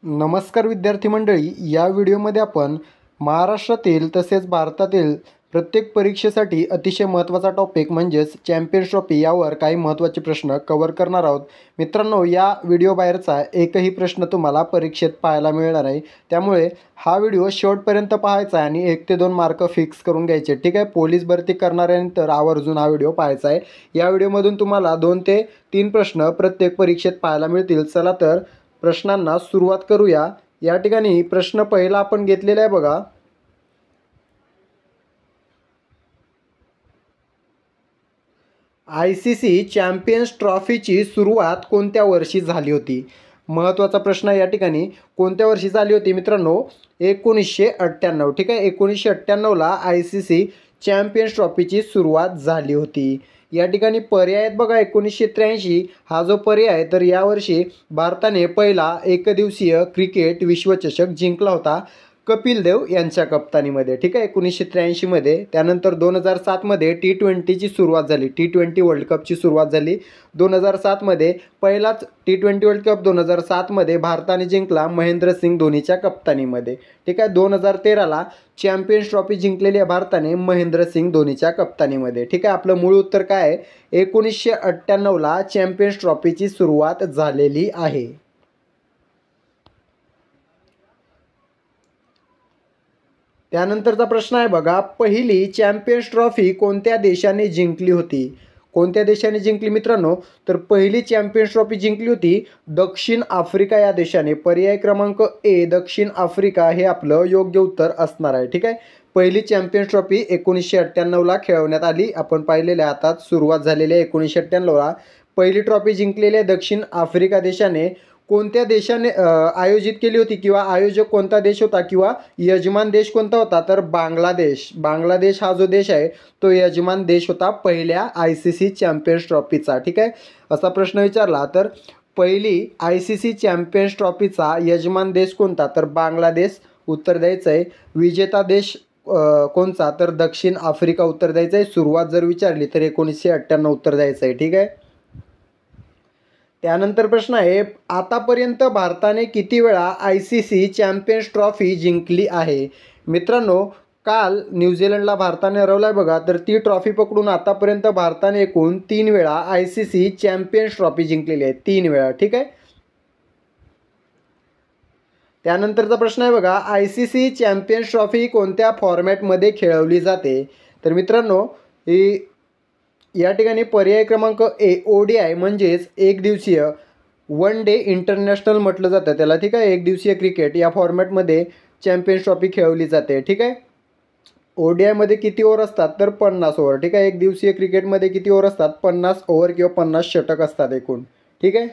नमस्कार विद्यार्थी मंडळी, या व्हिडिओमध्ये आपण महाराष्ट्रातील तसेच भारतातील प्रत्येक परीक्षेसाठी अतिशय महत्त्वाचा टॉपिक म्हणजेच चॅम्पियन्स ट्रॉफी यावर काही महत्त्वाचे प्रश्न कव्हर करणार आहोत. मित्रांनो, या व्हिडिओ बाहेरचा एकही प्रश्न तुम्हाला परीक्षेत पाहायला मिळणार नाही, त्यामुळे हा व्हिडिओ शेवटपर्यंत पाहायचा आहे आणि 1 ते 2 मार्क फिक्स करून घ्यायचे. ठीक आहे, पोलीस भरती करणाऱ्यांतर आवर्जून हा व्हिडिओ पाहायचा आहे. या व्हिडिओमधून तुम्हाला 2 ते 3 प्रश्न प्रत्येक परीक्षेत पाहायला मिळतील. चला तर प्रश्नांना सुरुवात करूया. या ठिकाणी प्रश्न पहिला आपण घेतलेला आहे बघा. ICC चॅम्पियन्स ट्रॉफीची सुरुवात कोणत्या वर्षी झाली होती? महत्त्वाचा प्रश्न या ठिकाणी. कोणत्या वर्षी झाली होती मित्रांनो? 1998. ठीक आहे, 1998ला ICC चॅम्पियन्स ट्रॉफीची सुरुवात झाली होती. या ठिकाणी पर्याय आहेत बघा. 1983 हा जो पर्याय आहे, तर यावर्षी भारताने पहिला एकदिवसीय क्रिकेट विश्वचषक जिंकला होता कपिल देव यांच्या कप्तानीमध्ये. ठीक आहे, 1983मध्ये. त्यानंतर 2007मध्ये T20ची सुरुवात झाली. T20 वर्ल्ड कपची सुरुवात झाली 2007मध्ये. पहिलाच T20 वर्ल्ड कप 2007मध्ये भारताने जिंकला महेंद्रसिंग धोनीच्या कप्तानीमध्ये. ठीक आहे, 2013ला चॅम्पियन्स ट्रॉफी जिंकलेली आहे भारताने महेंद्रसिंग धोनीच्या कप्तानीमध्ये. ठीक आहे, आपलं मूळ उत्तर काय आहे? 1998ला चॅम्पियन्स ट्रॉफीची सुरुवात झालेली आहे. त्यानंतरचा प्रश्न आहे बघा. पहिली चॅम्पियन्स ट्रॉफी कोणत्या देशाने जिंकली होती? कोणत्या देशाने जिंकली मित्रांनो? तर पहिली चॅम्पियन्स ट्रॉफी जिंकली होती दक्षिण आफ्रिका या देशाने. पर्याय क्रमांक ए दक्षिण आफ्रिका हे आपलं योग्य उत्तर असणार आहे. ठीक आहे, पहिली चॅम्पियन्स ट्रॉफी 1998ला खेळवण्यात आली. आपण पाहिलेल्या आता सुरुवात झालेली आहे 1998ला. पहिली ट्रॉफी जिंकलेली आहे दक्षिण आफ्रिका देशाने. कोणत्या देशाने आयोजित केली होती किंवा आयोजक कोणता देश होता किंवा यजमान देश कोणता होता? तर बांगलादेश. बांगलादेश हा जो देश आहे तो यजमान देश होता पहिल्या ICC चॅम्पियन्स ट्रॉफीचा. ठीक आहे, असा प्रश्न विचारला तर पहिली ICC चॅम्पियन्स ट्रॉफीचा यजमान देश कोणता? तर बांगलादेश उत्तर द्यायचं आहे. विजेता देश कोणता? तर दक्षिण आफ्रिका उत्तर द्यायचं आहे. सुरुवात जर विचारली तर 1998 उत्तर द्यायचं आहे. ठीक आहे, त्यानंतर प्रश्न आहे. आतापर्यंत भारताने किती वेळा ICC चॅम्पियन्स ट्रॉफी जिंकली आहे? मित्रांनो, काल न्यूझीलंडला भारताने हरवलं आहे बघा, तर ती ट्रॉफी पकडून आतापर्यंत भारताने एकूण 3 वेळा ICC चॅम्पियन्स ट्रॉफी जिंकलेली आहे. 3 वेळा. ठीक आहे, त्यानंतरचा प्रश्न आहे बघा. ICC चॅम्पियन्स ट्रॉफी कोणत्या फॉर्मॅटमध्ये खेळवली जाते? तर मित्रांनो, ही या ठिकाणी पर्याय क्रमांक ए ODI म्हणजेच एक दिवसीय वन डे इंटरनॅशनल म्हटलं जातं त्याला. ठीक आहे, एक दिवसीय क्रिकेट या फॉर्मॅटमध्ये चॅम्पियन्स ट्रॉफी खेळवली जाते. ठीक आहे, ODIमध्ये किती ओव्हर असतात? तर 50 ओव्हर. ठीक आहे, एक दिवसीय क्रिकेटमध्ये किती ओव्हर असतात? 50 ओव्हर किंवा 50 षटक असतात एकूण. ठीक आहे,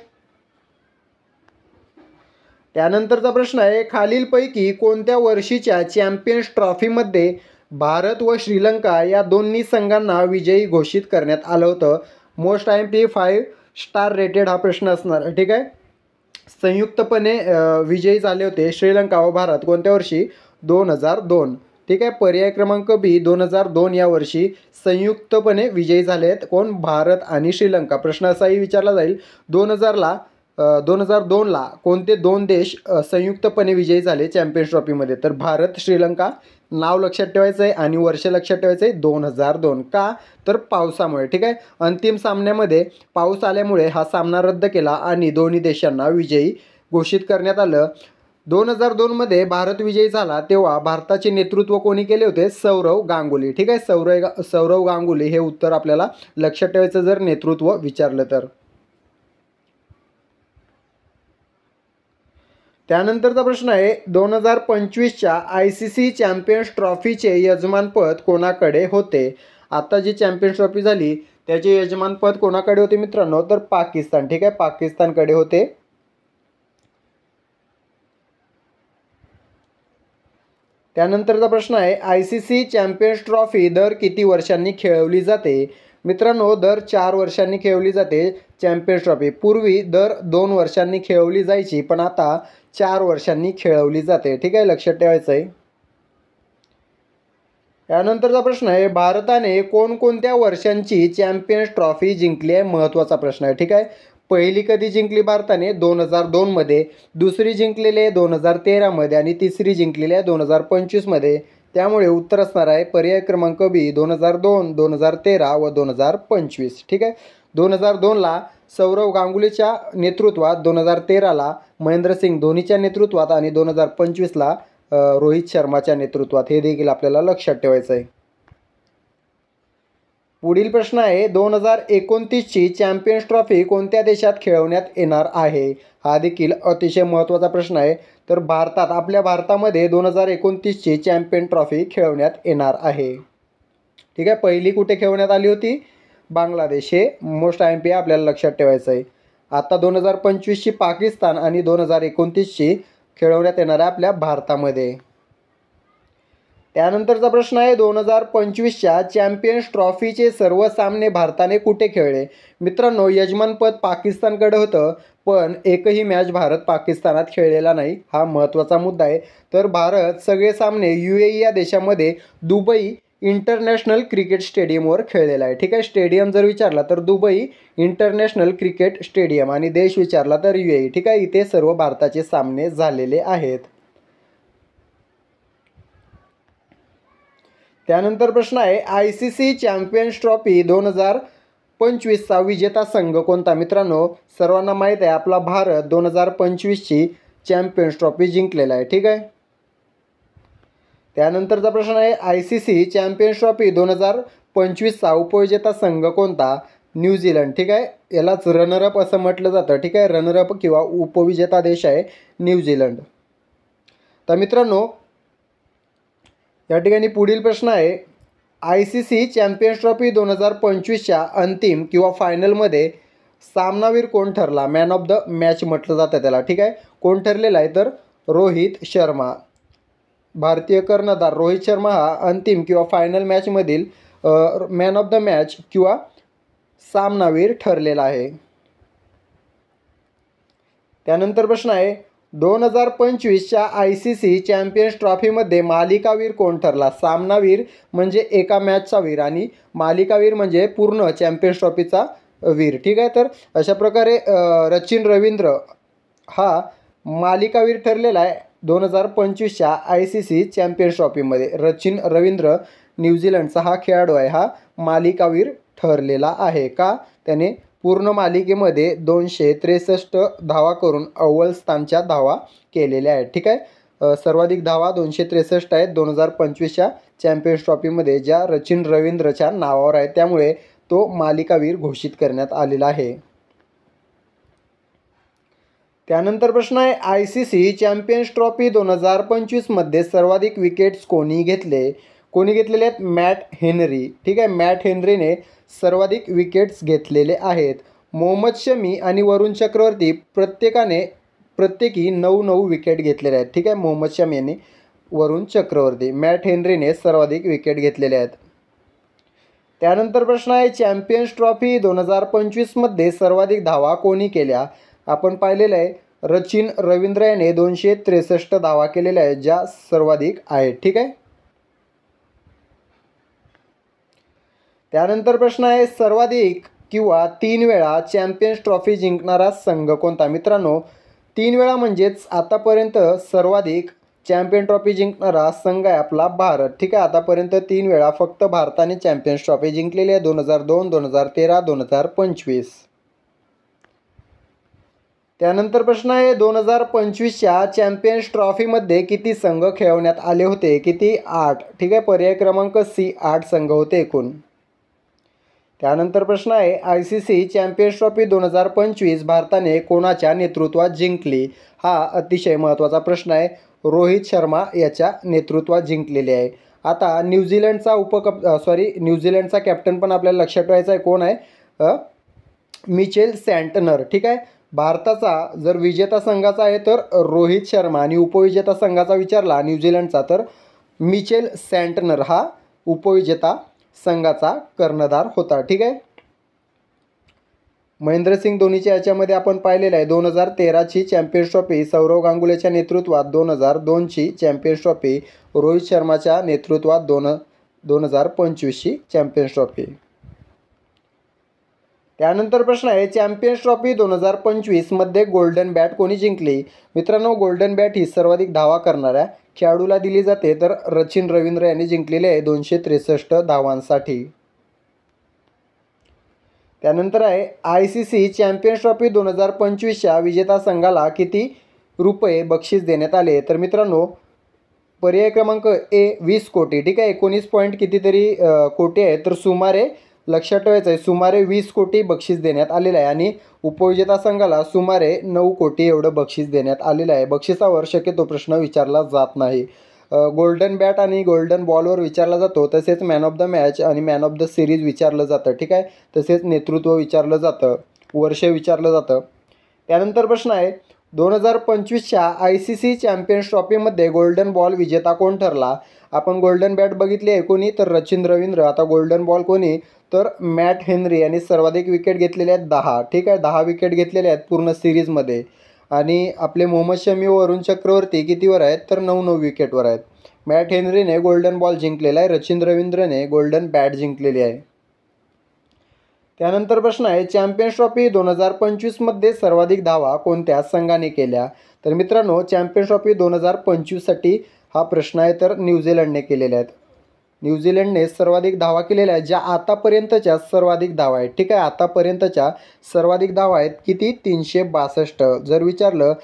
त्यानंतरचा प्रश्न आहे. खालीलपैकी कोणत्या वर्षीच्या चॅम्पियन्स ट्रॉफीमध्ये भारत व श्रीलंका या दोन्ही संघांना विजयी घोषित करण्यात आलं होतं? मोस्ट IMP 5 स्टार रेटेड हा प्रश्न असणार. ठीक आहे, संयुक्तपणे विजयी झाले होते श्रीलंका व भारत. कोणत्या वर्षी? 2002. ठीक आहे, पर्याय क्रमांक बी 2002 या वर्षी संयुक्तपणे विजयी झाले आहेत. कोण? भारत आणि श्रीलंका. प्रश्न असाही विचारला जाईल 2002ला कोणते 2 देश संयुक्तपणे विजयी झाले चॅम्पियन्स ट्रॉफीमध्ये? तर भारत, श्रीलंका. नाव लक्षात ठेवायचं आहे आणि वर्ष लक्षात ठेवायचं आहे 2002. का? तर पावसामुळे. ठीक आहे, अंतिम सामन्यामध्ये पाऊस आल्यामुळे हा सामना रद्द केला आणि दोन्ही देशांना विजयी घोषित करण्यात आलं. 2002मध्ये भारत विजयी झाला तेव्हा भारताचे नेतृत्व कोणी केले होते? सौरव गांगुली. ठीक आहे, सौरव गांगुली हे उत्तर आपल्याला लक्षात ठेवायचं जर नेतृत्व विचारलं तर. त्यानंतरचा प्रश्न आहे. 2025च्या ICC चॅम्पियन्स ट्रॉफीचे यजमानपद कोणाकडे होते? आता जी चॅम्पियन्स ट्रॉफी झाली त्याचे यजमानपद कोणाकडे होते मित्रांनो? तर पाकिस्तान. ठीक आहे, पाकिस्तानकडे होते. त्यानंतरचा प्रश्न आहे. ICC चॅम्पियन्स ट्रॉफी दर किती वर्षांनी खेळवली जाते? मित्रांनो, दर 4 वर्षांनी खेळवली जाते चॅम्पियन्स ट्रॉफी. पूर्वी दर 2 वर्षांनी खेळवली जायची, पण आता 4 वर्षांनी खेळवली जाते. ठीक आहे, लक्षात ठेवायचं आहे. त्यानंतरचा प्रश्न आहे. भारताने कोणकोणत्या वर्षांची चॅम्पियन्स ट्रॉफी जिंकली आहे? महत्त्वाचा प्रश्न आहे. ठीक आहे, पहिली कधी जिंकली भारताने? 2002मध्ये. दुसरी जिंकलेली आहे 2013मध्ये आणि तिसरी जिंकलेली आहे 2025मध्ये. त्यामुळे उत्तर असणार आहे पर्याय क्रमांक बी 2002, 2013 व 2025. ठीक आहे. 2002ला सौरव गांगुलीच्या नेतृत्वात, 2013ला महेंद्रसिंग धोनीच्या नेतृत्वात आणि 2025ला रोहित शर्माच्या नेतृत्वात. हे देखील आपल्याला लक्षात ठेवायचं आहे. पुढील प्रश्न आहे 2029ची चॅम्पियन्स ट्रॉफी कोणत्या देशात खेळवण्यात येणार आहे? हा देखील अतिशय महत्त्वाचा प्रश्न आहे. तर भारतात, आपल्या भारतामध्ये 2029ची चॅम्पियन ट्रॉफी खेळवण्यात येणार आहे. ठीक आहे. पहिली कुठे खेळवण्यात आली होती? बांगलादेश. हे मोस्ट IMP आपल्याला लक्षात ठेवायचं आहे. आता 2025ची पाकिस्तान आणि 2029ची खेळवण्यात येणार आहे आपल्या भारतामध्ये. त्यानंतरचा प्रश्न आहे 2025च्या चॅम्पियन्स ट्रॉफीचे सर्व सामने भारताने कुठे खेळले? मित्रांनो, यजमानपद पाकिस्तानकडे होतं, पण एकही मॅच भारत पाकिस्तानात खेळलेला नाही. हा महत्त्वाचा मुद्दा आहे. तर भारत सगळे सामने UAE या देशामध्ये दुबई इंटरनॅशनल क्रिकेट स्टेडियमवर खेळलेला आहे. ठीक आहे. स्टेडियम जर विचारला तर दुबई इंटरनॅशनल क्रिकेट स्टेडियम आणि देश विचारला तर UAE. ठीक आहे. इथे सर्व भारताचे सामने झालेले आहेत. त्यानंतर प्रश्न आहे ICC चॅम्पियन्स ट्रॉफी 2025चा विजेता संघ कोणता? मित्रांनो, सर्वांना माहीत आहे आपला भारत 2025ची चॅम्पियन्स ट्रॉफी जिंकलेला आहे. ठीक आहे. त्यानंतरचा प्रश्न आहे ICC चॅम्पियन्स ट्रॉफी 2025चा उपविजेता संघ कोणता? न्यूझीलंड. ठीक आहे. यालाच रनरअप असं म्हटलं जातं. ठीक आहे. रनरअप किंवा उपविजेता देश आहे न्यूझीलंड. तर मित्रांनो, या ठिकाणी पुढील प्रश्न आहे ICC चॅम्पियन्स ट्रॉफी 2025च्या अंतिम किंवा फायनलमध्ये सामनावीर कोण ठरला? मॅन ऑफ द मॅच म्हटलं जातं त्याला. ठीक आहे. कोण ठरलेला आहे? तर रोहित शर्मा. भारतीय कर्णधार रोहित शर्मा हा अंतिम किंवा फायनल मॅचमधील मॅन ऑफ द मॅच किंवा सामनावीर ठरलेला आहे. त्यानंतर प्रश्न आहे 2025च्या ICC चॅम्पियन्स ट्रॉफीमध्ये मालिकावीर कोण ठरला? सामनावीर म्हणजे एका मॅचचा वीर आणि मालिकावीर म्हणजे पूर्ण चॅम्पियन्स ट्रॉफीचा वीर. ठीक आहे. तर अशा प्रकारे सचिन रवींद्र हा मालिकावीर ठरलेला आहे 2025च्या ICC चॅम्पियन्स ट्रॉफीमध्ये. सचिन रवींद्र न्यूझीलंडचा हा खेळाडू आहे, हा मालिकावीर ठरलेला आहे. का? त्याने पूर्ण मालिकेमध्ये 263 धावा करून अव्वल स्थानच्या धावा केलेल्या आहेत. ठीक आहे. सर्वाधिक धावा 263 आहेत 2025च्या चॅम्पियन्स ट्रॉफीमध्ये, ज्या सचिन रवींद्रच्या नावावर आहेत. त्यामुळे तो मालिकावीर घोषित करण्यात आलेला आहे. त्यानंतर प्रश्न आहे ICC चॅम्पियन्स ट्रॉफी 2025मध्ये सर्वाधिक विकेट्स कोणी घेतले? कोणी घेतलेले आहेत? Matt Henry. ठीक आहे. मॅट हेनरीने सर्वाधिक विकेट्स घेतलेले आहेत. मोहम्मद शमी आणि वरुण चक्रवर्ती प्रत्येकी 9 विकेट घेतलेल्या आहेत. ठीक आहे. मोहम्मद शमी यांनी, वरुण चक्रवर्ती. मॅट हेनरीने सर्वाधिक विकेट घेतलेले आहेत. त्यानंतर प्रश्न आहे चॅम्पियन्स ट्रॉफी 2025मध्ये सर्वाधिक धावा कोणी केल्या? आपण पाहिलेलं आहे सचिन रवींद्र याने 263 धावा केलेल्या आहेत, ज्या सर्वाधिक आहेत. ठीक आहे. त्यानंतर प्रश्न आहे सर्वाधिक किंवा 3 वेळा चॅम्पियन्स ट्रॉफी जिंकणारा संघ कोणता? मित्रांनो, 3 वेळा म्हणजेच आतापर्यंत सर्वाधिक चॅम्पियन ट्रॉफी जिंकणारा संघ आहे आपला भारत. ठीक आहे. आतापर्यंत 3 वेळा फक्त भारताने चॅम्पियन्स ट्रॉफी जिंकलेली आहे, 2002, 2013, 2025. त्यानंतर प्रश्न आहे 2025च्या चॅम्पियन्स ट्रॉफीमध्ये किती संघ खेळवण्यात आले होते? किती? 8. ठीक आहे. पर्याय क्रमांक C 8 संघ होते एकूण. त्यानंतर प्रश्न आहे ICC चॅम्पियन्स ट्रॉफी 2025 भारताने कोणाच्या नेतृत्वात जिंकली? हा अतिशय महत्त्वाचा प्रश्न आहे. रोहित शर्मा याच्या नेतृत्वात जिंकलेली आहे. आता न्यूझीलंडचा कॅप्टन पण आपल्याला लक्षात ठेवायचा आहे. कोण आहे? Mitchell Santner. ठीक आहे. भारताचा जर विजेता संघाचा आहे तर रोहित शर्मा आणि उपविजेता संघाचा विचारला न्यूझीलंडचा तर मिचेल सँटनर हा उपविजेता संघाचा कर्णधार होता. ठीक आहे. महेंद्रसिंग धोनीच्या याच्यामध्ये आपण पाहिलेलं आहे 2013ची चॅम्पियन्स ट्रॉफी सौरव गांगुलीच्या नेतृत्वात, 2002ची चॅम्पियन्स ट्रॉफी रोहित शर्माच्या नेतृत्वात, 2025ची चॅम्पियन्स ट्रॉफी. त्यानंतर प्रश्न आहे चॅम्पियन्स ट्रॉफी 2025 मध्ये गोल्डन बॅट कोणी जिंकली? मित्रांनो, गोल्डन बॅट ही सर्वाधिक धावा करणाऱ्या खेळाडूला दिली जाते, तर सचिन रवींद्र यांनी जिंकलेली आहे 263 धावांसाठी. त्यानंतर आहे ICC चॅम्पियन्स ट्रॉफी 2025च्या विजेता संघाला किती रुपये बक्षीस देण्यात आले? तर मित्रांनो, पर्याय क्रमांक ए 20 कोटी. ठीक आहे, 19 पॉईंट कितीतरी कोटी आहे, तर सुमारे लक्षात ठेवायचं आहे सुमारे 20 कोटी बक्षीस देण्यात आलेलं आहे आणि उपविजेता संघाला सुमारे 9 कोटी एवढं बक्षीस देण्यात आलेलं आहे. बक्षिसावर शक्यतो प्रश्न विचारला जात नाही. गोल्डन बॅट आणि गोल्डन बॉलवर विचारला जातो, तसेच मॅन ऑफ द मॅच आणि मॅन ऑफ द सिरीज विचारलं जातं. ठीक आहे, तसेच नेतृत्व विचारलं जातं, वर्ष विचारलं जातं. त्यानंतर प्रश्न आहे 2025च्या ICC चॅम्पियन्स ट्रॉफीमध्ये गोल्डन बॉल विजेता कोण ठरला? आपण गोल्डन बॅट बघितली आहे कोणी, तर सचिन रवींद्र. आता गोल्डन बॉल कोणी, तर मॅट हेनरी यांनी सर्वाधिक विकेट घेतलेले आहेत 10. ठीक आहे, 10 विकेट घेतलेले आहेत पूर्ण सिरीजमध्ये. आणि आपले मोहम्मद शमी व वरुण चक्रवर्ती कितीवर आहेत, तर 9 विकेटवर आहेत. मॅट हेनरीने गोल्डन बॉल जिंकलेला आहे, सचिन रवींद्रने गोल्डन बॅट जिंकलेली आहे. त्यानंतर प्रश्न आहे चॅम्पियन्स ट्रॉफी 2025मध्ये सर्वाधिक धावा कोणत्या संघाने केल्या? तर मित्रांनो, चॅम्पियन्स ट्रॉफी 2025साठी हा प्रश्न आहे, तर न्यूझीलंडने केलेल्या आहेत. न्यूझीलंडने सर्वाधिक धावा केलेल्या आहेत, ज्या आतापर्यंतच्या सर्वाधिक धावा आहेत. ठीक आहे, आतापर्यंतच्या सर्वाधिक धावा आहेत किती, 362. जर विचारलं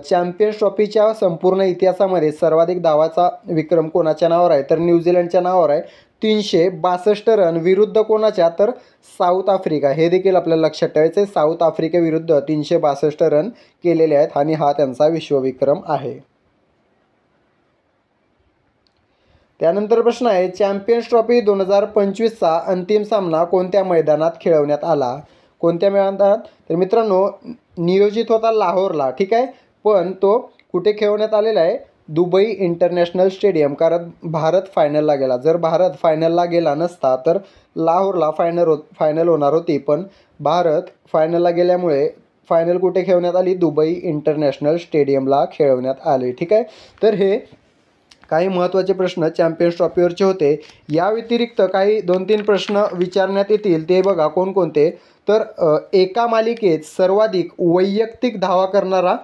चॅम्पियन्स ट्रॉफीच्या संपूर्ण इतिहासामध्ये सर्वाधिक धावाचा विक्रम कोणाच्या नावावर आहे, तर न्यूझीलंडच्या नावावर आहे. 362 रन विरुद्ध कोणाच्या, तर साऊथ आफ्रिका. हे देखील आपल्याला लक्षात ठेवायचं आहे, साऊथ आफ्रिकेविरुद्ध 362 रन केलेले आहेत आणि हा त्यांचा विश्वविक्रम आहे. त्यानंतर प्रश्न आहे चॅम्पियन्स ट्रॉफी 2025चा अंतिम सामना कोणत्या मैदानात खेळवण्यात आला? कोणत्या मैदानात? तर मित्रांनो, नियोजित होता लाहोरला. ठीक आहे, पण तो कुठे खेळवण्यात आलेला आहे, दुबई इंटरनॅशनल स्टेडियम. कारण भारत फायनलला गेला. जर भारत फायनलला गेला नसता तर लाहोरला फायनल होणार होती, पण भारत फायनलला गेल्यामुळे फायनल कुठे खेळवण्यात आली, दुबई इंटरनॅशनल स्टेडियमला खेळवण्यात आले. ठीक आहे, तर हे काही महत्त्वाचे प्रश्न चॅम्पियन्स ट्रॉफीवरचे होते. या व्यतिरिक्त काही 2-3 प्रश्न विचारण्यात येतील, ते बघा कोणकोणते. तर एका मालिकेत सर्वाधिक वैयक्तिक धावा करणारा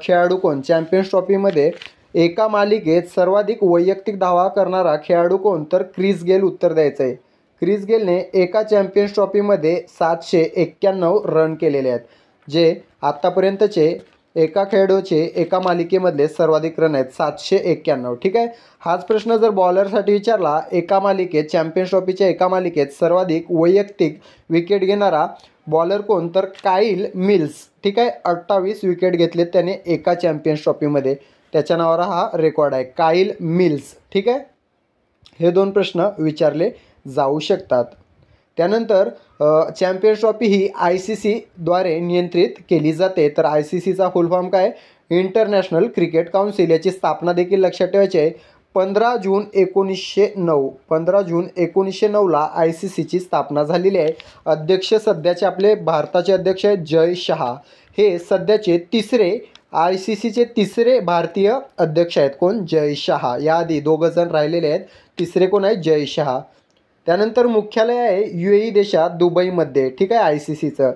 खेळाडू कोण? चॅम्पियन्स ट्रॉफीमध्ये एका मालिकेत सर्वाधिक वैयक्तिक धावा करणारा खेळाडू कोण? तर क्रिस गेल उत्तर द्यायचं आहे. क्रिस गेलने एका चॅम्पियन्स ट्रॉफीमध्ये 791 रन केलेले आहेत, जे आत्तापर्यंतचे एका खेळाडूचे एका मालिकेमधले सर्वाधिक रन आहेत 791. ठीक आहे, हाच प्रश्न जर बॉलरसाठी विचारला, एका मालिकेत चॅम्पियन्स ट्रॉफीच्या एका मालिकेत सर्वाधिक वैयक्तिक विकेट घेणारा बॉलर कोण? तर काईल मिल्स. ठीक आहे, 28 विकेट घेतलेत त्याने एका चॅम्पियन्स ट्रॉफीमध्ये. त्याच्या नावावर हा रेकॉर्ड आहे, काईल मिल्स. ठीक आहे, हे 2 प्रश्न विचारले जाऊ शकतात. त्यानंतर चॅम्पियन्स ट्रॉफी ही ICCद्वारे नियंत्रित केली जाते. तर ICCचा फुल फॉर्म काय? International cricket council. याची स्थापना देखील लक्षात ठेवायची आहे. 15 जून 1909ला ICCची स्थापना झालेली आहे. अध्यक्ष सध्याचे आपले भारताचे अध्यक्ष आहेत जय शहा. हे सध्याचे ICCचे तिसरे भारतीय अध्यक्ष आहेत. कोण? जय शहा. याआधी 2 जण राहिलेले आहेत, तिसरे कोण आहेत? जय शहा. त्यानंतर मुख्यालय आहे UAE देशात दुबईमध्ये. ठीक आहे, ICCचं.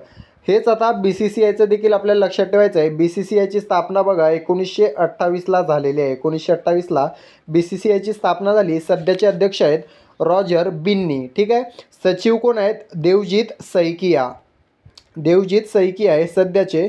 हेच आता BCCIचं देखील आपल्याला लक्षात ठेवायचं आहे. BCCIची स्थापना बघा 1928ला झालेली आहे. 1928ला BCCIची स्थापना झाली. सध्याचे अध्यक्ष आहेत रॉजर बिन्नी. ठीक आहे, सचिव कोण आहेत? देवजीत सैकिया. देवजीत सैकिया हे सध्याचे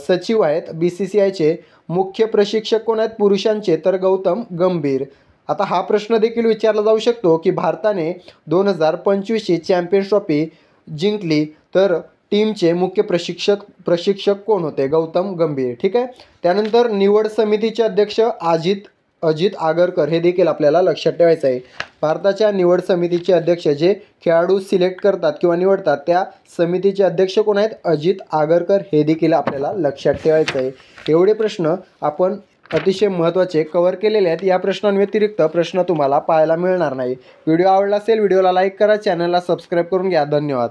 सचिव आहेत BCCIचे. मुख्य प्रशिक्षक कोण आहेत पुरुषांचे? तर गौतम गंभीर. आता हा प्रश्न देखील विचारला जाऊ शकतो की भारताने 2025ची चॅम्पियन्स ट्रॉफी जिंकली, तर टीमचे मुख्य प्रशिक्षक कोण होते? गौतम गंभीर. ठीक आहे, त्यानंतर निवड समितीचे अध्यक्ष अजित आगरकर. हे देखील आपल्याला लक्षात ठेवायचं आहे. भारताच्या निवड समितीचे अध्यक्ष जे खेळाडू सिलेक्ट करतात किंवा निवडतात, त्या समितीचे अध्यक्ष कोण आहेत? अजित आगरकर. हे देखील आपल्याला लक्षात ठेवायचं आहे. एवढे प्रश्न आपण अतिशय महत्त्वाचे कव्हर केलेले आहेत. या प्रश्नांव्यतिरिक्त प्रश्न तुम्हाला पाहायला मिळणार नाही. व्हिडिओ आवडला असेल, व्हिडिओला लाईक करा, चॅनलला सबस्क्राईब करून घ्या. धन्यवाद.